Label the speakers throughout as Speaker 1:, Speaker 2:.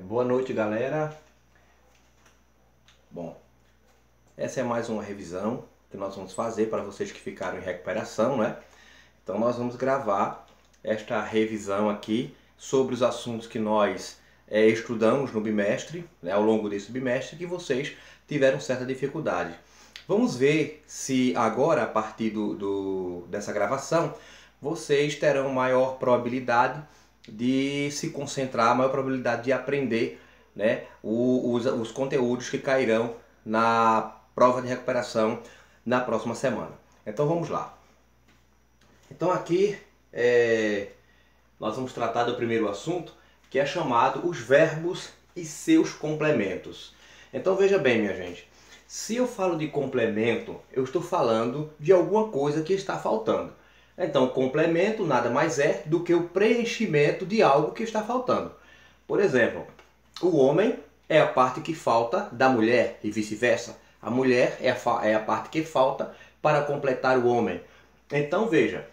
Speaker 1: Boa noite, galera. Bom, essa é mais uma revisão que nós vamos fazer para vocês que ficaram em recuperação, né? Então nós vamos gravar esta revisão aqui sobre os assuntos que nós estudamos no bimestre, né, ao longo desse bimestre, que vocês tiveram certa dificuldade. Vamos ver se agora, a partir dessa gravação, vocês terão maior probabilidade de se concentrar, maior probabilidade de aprender, né, os conteúdos que cairão na prova de recuperação na próxima semana. Então vamos lá. Então aqui nós vamos tratar do primeiro assunto, que é chamado os verbos e seus complementos. Então veja bem, minha gente, se eu falo de complemento, eu estou falando de alguma coisa que está faltando. Então, complemento nada mais é do que o preenchimento de algo que está faltando. Por exemplo, o homem é a parte que falta da mulher e vice-versa. A mulher é a parte que falta para completar o homem. Então, veja,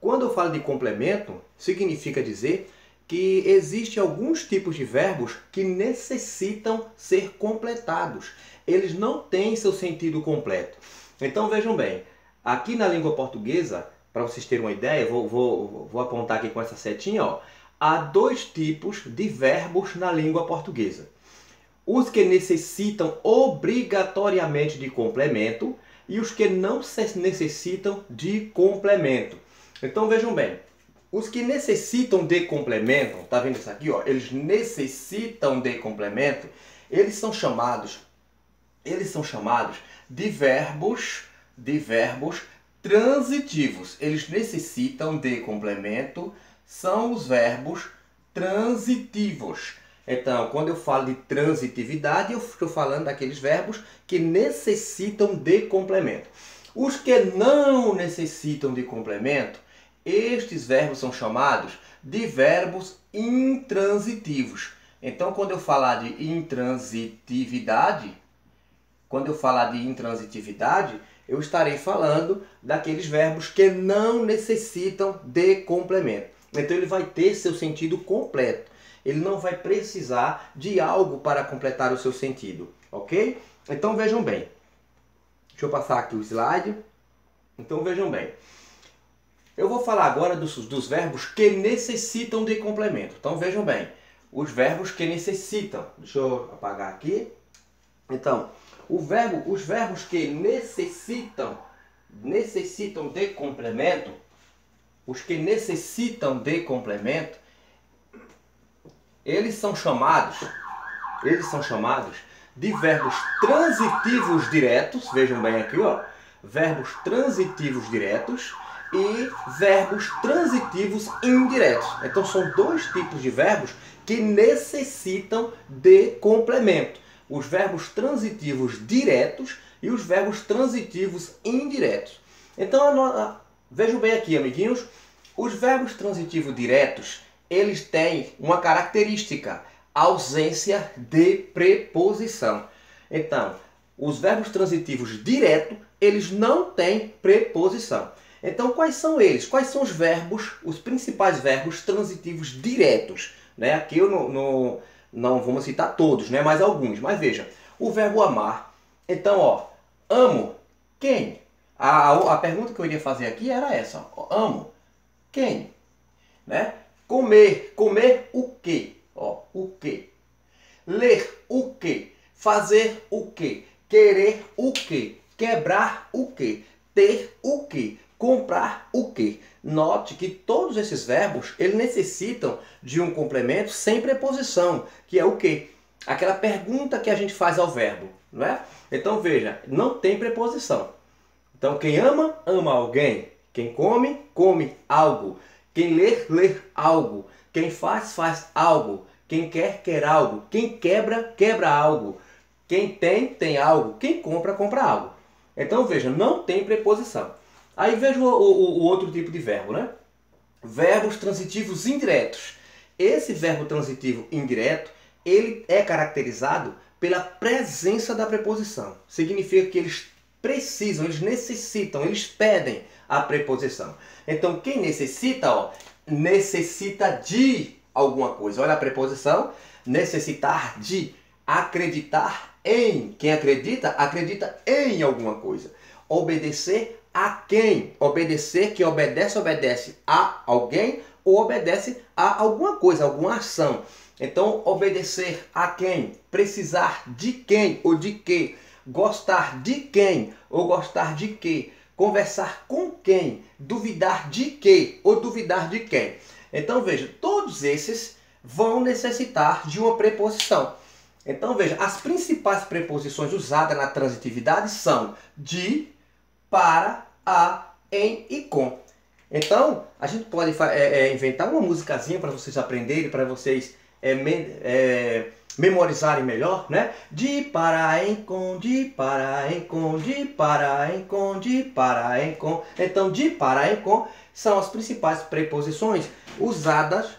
Speaker 1: quando eu falo de complemento, significa dizer que existem alguns tipos de verbos que necessitam ser completados. Eles não têm seu sentido completo. Então, vejam bem, aqui na língua portuguesa, para vocês terem uma ideia, vou apontar aqui com essa setinha, ó. Há dois tipos de verbos na língua portuguesa. Os que necessitam obrigatoriamente de complemento e os que não necessitam de complemento. Então vejam bem, os que necessitam de complemento, tá vendo isso aqui, ó? Eles necessitam de complemento, eles são chamados de verbos transitivos. Eles necessitam de complemento, são os verbos transitivos. Então, quando eu falo de transitividade, eu estou falando daqueles verbos que necessitam de complemento. Os que não necessitam de complemento, estes verbos são chamados de verbos intransitivos. Então, quando eu falar de intransitividade, eu estarei falando daqueles verbos que não necessitam de complemento. Então ele vai ter seu sentido completo. Ele não vai precisar de algo para completar o seu sentido, ok? Então vejam bem. Deixa eu passar aqui o slide. Então vejam bem. Eu vou falar agora dos verbos que necessitam de complemento. Então vejam bem. Os verbos que necessitam. Deixa eu apagar aqui. Então, os verbos que necessitam de complemento, eles são chamados de verbos transitivos diretos. Vejam bem aqui, ó, verbos transitivos diretos e verbos transitivos indiretos. Então são dois tipos de verbos que necessitam de complemento. Os verbos transitivos diretos e os verbos transitivos indiretos. Então, vejam bem aqui, amiguinhos, os verbos transitivos diretos, eles têm uma característica, ausência de preposição. Então, os verbos transitivos diretos, eles não têm preposição. Então, quais são eles? Quais são os principais verbos transitivos diretos? Né? Aqui eu não vamos citar todos, né? Mas alguns. Mas veja, o verbo amar. Então, ó, amo quem? A pergunta que eu iria fazer aqui era essa. Ó, amo quem? Né? Comer. Comer o quê? Ó, o quê? Ler o quê? Fazer o quê? Querer o quê? Quebrar o quê? Ter o quê? Comprar o quê? Note que todos esses verbos, eles necessitam de um complemento sem preposição, que é o quê? Aquela pergunta que a gente faz ao verbo, não é? Então veja, não tem preposição. Então quem ama, ama alguém. Quem come, come algo. Quem lê, lê algo. Quem faz, faz algo. Quem quer, quer algo. Quem quebra, quebra algo. Quem tem, tem algo. Quem compra, compra algo. Então veja, não tem preposição. Aí veja o outro tipo de verbo, né? Verbos transitivos indiretos. Esse verbo transitivo indireto, ele é caracterizado pela presença da preposição. Significa que eles precisam, eles necessitam, eles pedem a preposição. Então, quem necessita, ó, necessita de alguma coisa. Olha a preposição, necessitar de, acreditar em. Quem acredita, acredita em alguma coisa. Obedecer a quem? Obedecer, quem obedece, obedece a alguém ou obedece a alguma coisa, alguma ação. Então, obedecer a quem? Precisar de quem ou de quê? Gostar de quem ou gostar de quê? Conversar com quem? Duvidar de quê ou duvidar de quem? Então, veja, todos esses vão necessitar de uma preposição. Então, veja, as principais preposições usadas na transitividade são de, para, a, em e com. Então, a gente pode inventar uma musicazinha para vocês aprenderem, para vocês memorizarem melhor, né? De, para, em, com, de, para, em, com, de, para, em, com, de, para, em, com. Então, de, para, em, com são as principais preposições usadas,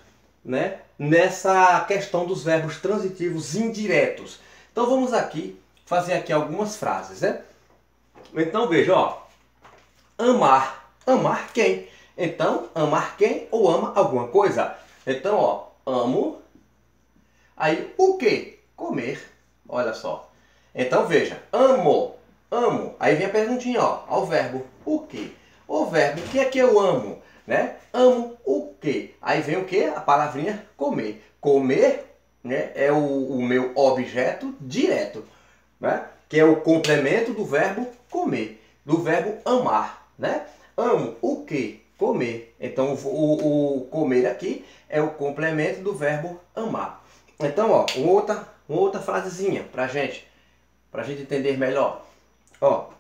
Speaker 1: né, nessa questão dos verbos transitivos indiretos. Então, vamos aqui fazer aqui algumas frases, né? Então, veja, ó. Amar. Amar quem? Então, amar quem ou ama alguma coisa? Então, ó, amo. Aí, o que? Comer. Olha só. Então, veja, amo, amo. Aí vem a perguntinha, ó, ao verbo o que? O verbo, o que é que eu amo? Né? Amo o que? Aí vem o que? A palavrinha comer. Comer, né, é o meu objeto direto, né? Que é o complemento do verbo comer, do verbo amar, né? Amo o que? Comer. Então, o comer aqui é o complemento do verbo amar. Então, ó, uma outra frasezinha pra gente entender melhor. Ó,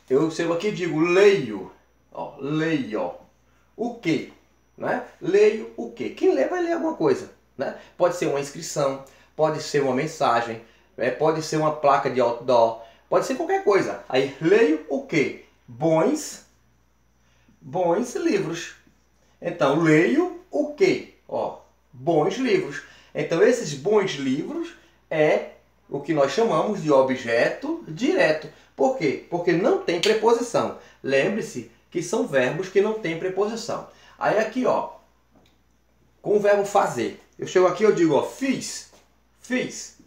Speaker 1: eu aqui digo leio, ó, leio. O que? Né? Leio o que? Quem lê vai ler alguma coisa, né? Pode ser uma inscrição, pode ser uma mensagem, pode ser uma placa de outdoor, pode ser qualquer coisa. Aí, leio o que? Bons livros. Então, leio o que? Ó, bons livros. Então, esses bons livros é o que nós chamamos de objeto direto. Por quê? Porque não tem preposição. Lembre-se que são verbos que não têm preposição. Aí aqui, ó, com o verbo fazer. Eu chego aqui e eu digo, ó, fiz. Fiz.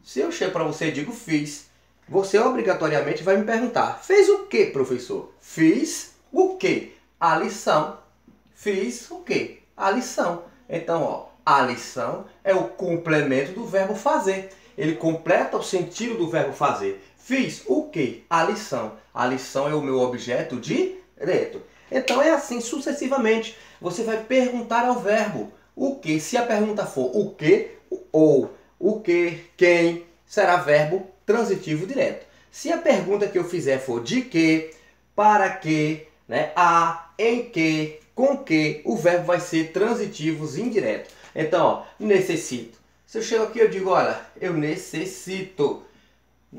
Speaker 1: Se eu chego para você e digo fiz, você obrigatoriamente vai me perguntar, fez o que, professor? Fiz o que? A lição. Fiz o que? A lição. Então, ó, a lição é o complemento do verbo fazer. Ele completa o sentido do verbo fazer. Fiz o que? A lição. A lição é o meu objeto direto. Então é assim sucessivamente. Você vai perguntar ao verbo o que. Se a pergunta for o que ou o que, quem, será verbo transitivo direto. Se a pergunta que eu fizer for de que, para que, né, a, em que, com que, o verbo vai ser transitivos indireto. Então, ó, necessito. Se eu chego aqui e eu digo, olha, eu necessito.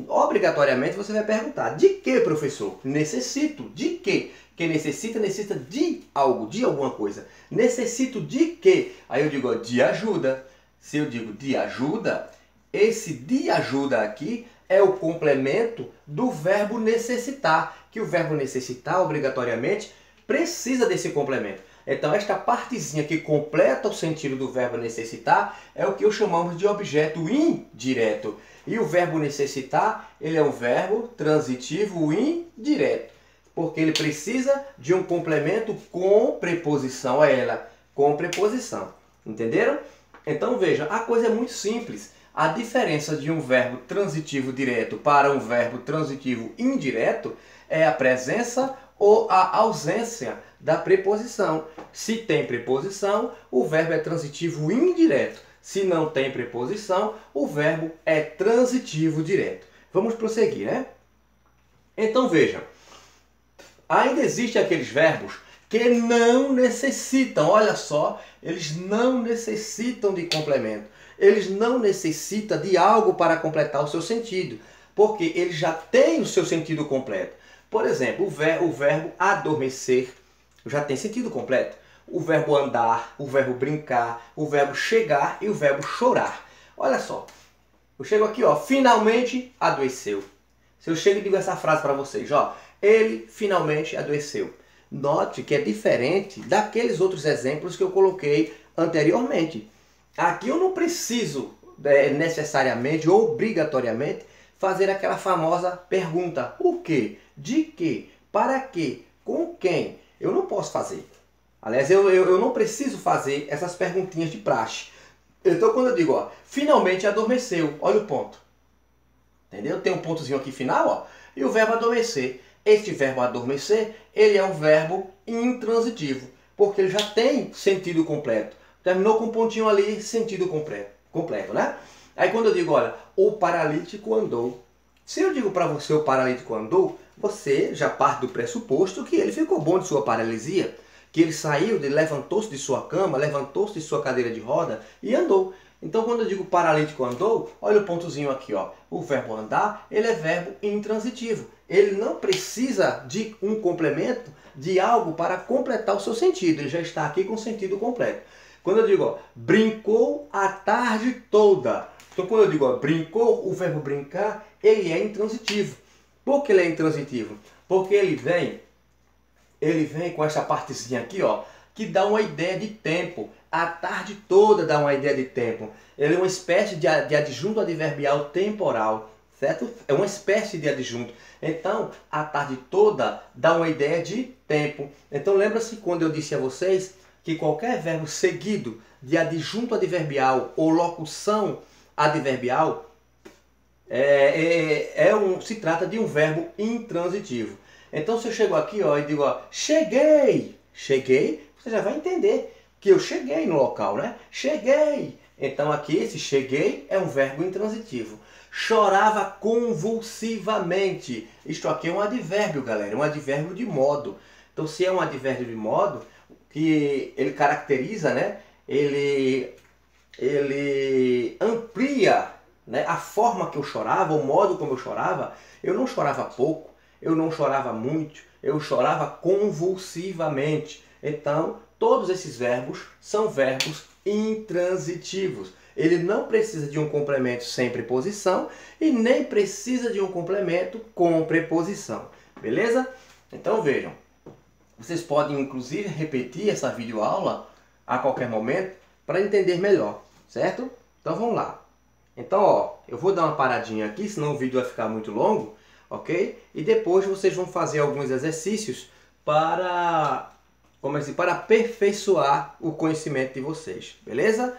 Speaker 1: Obrigatoriamente você vai perguntar, de que, professor? Necessito. De que? Quem necessita, necessita de algo, de alguma coisa. Necessito de quê? Aí eu digo, ó, de ajuda. Se eu digo de ajuda, esse de ajuda aqui é o complemento do verbo necessitar. Que o verbo necessitar, obrigatoriamente, precisa desse complemento. Então, esta partezinha que completa o sentido do verbo necessitar é o que eu chamamos de objeto indireto. E o verbo necessitar, ele é um verbo transitivo indireto, porque ele precisa de um complemento com preposição a ela, com preposição. Entenderam? Então, veja, a coisa é muito simples. A diferença de um verbo transitivo direto para um verbo transitivo indireto é a presença ou a ausência da preposição. Se tem preposição, o verbo é transitivo indireto. Se não tem preposição, o verbo é transitivo direto. Vamos prosseguir, né? Então veja, ainda existem aqueles verbos que não necessitam, olha só, eles não necessitam de complemento. Eles não necessitam de algo para completar o seu sentido, porque ele já tem o seu sentido completo. Por exemplo, o verbo adormecer já tem sentido completo. O verbo andar, o verbo brincar, o verbo chegar e o verbo chorar. Olha só, eu chego aqui, ó, finalmente adoeceu. Se eu chego e digo essa frase para vocês, ó, ele finalmente adoeceu. Note que é diferente daqueles outros exemplos que eu coloquei anteriormente. Aqui eu não preciso necessariamente ou obrigatoriamente fazer aquela famosa pergunta: o que, de que, para que, com quem. Eu não posso fazer. Aliás, eu não preciso fazer essas perguntinhas de praxe. Então quando eu digo, ó, finalmente adormeceu, olha o ponto. Entendeu? Tem um pontozinho aqui final, ó, e o verbo adormecer. Este verbo adormecer, ele é um verbo intransitivo, porque ele já tem sentido completo. Terminou com um pontinho ali, sentido completo, né? Aí quando eu digo, olha, o paralítico andou. Se eu digo para você o paralítico andou, você já parte do pressuposto que ele ficou bom de sua paralisia, que ele saiu, levantou-se de sua cama, levantou-se de sua cadeira de roda e andou. Então quando eu digo paralítico andou, olha o pontozinho aqui, ó. O verbo andar, ele é verbo intransitivo. Ele não precisa de um complemento, de algo para completar o seu sentido. Ele já está aqui com o sentido completo. Quando eu digo, ó, brincou a tarde toda. Então quando eu digo, ó, brincou, o verbo brincar, ele é intransitivo. Por que ele é intransitivo? Porque ele vem com essa partezinha aqui, ó, que dá uma ideia de tempo. A tarde toda dá uma ideia de tempo. Ele é uma espécie de adjunto adverbial temporal, certo? É uma espécie de adjunto. Então, a tarde toda dá uma ideia de tempo. Então, lembra-se quando eu disse a vocês que qualquer verbo seguido de adjunto adverbial ou locução adverbial se trata de um verbo intransitivo. Então, se eu chego aqui, ó, e digo, ó, cheguei, você já vai entender que eu cheguei no local, né? Cheguei. Então aqui esse cheguei é um verbo intransitivo. Chorava convulsivamente. Isto aqui é um advérbio, galera, um advérbio de modo. Então se é um advérbio de modo, que ele caracteriza, né? Ele amplia, né, a forma que eu chorava, o modo como eu chorava. Eu não chorava pouco, eu não chorava muito, eu chorava convulsivamente. Então, todos esses verbos são verbos intransitivos. Ele não precisa de um complemento sem preposição e nem precisa de um complemento com preposição. Beleza? Então vejam, vocês podem inclusive repetir essa videoaula a qualquer momento para entender melhor, certo? Então vamos lá. Então, ó, eu vou dar uma paradinha aqui, senão o vídeo vai ficar muito longo, ok? E depois vocês vão fazer alguns exercícios para aperfeiçoar o conhecimento de vocês, beleza?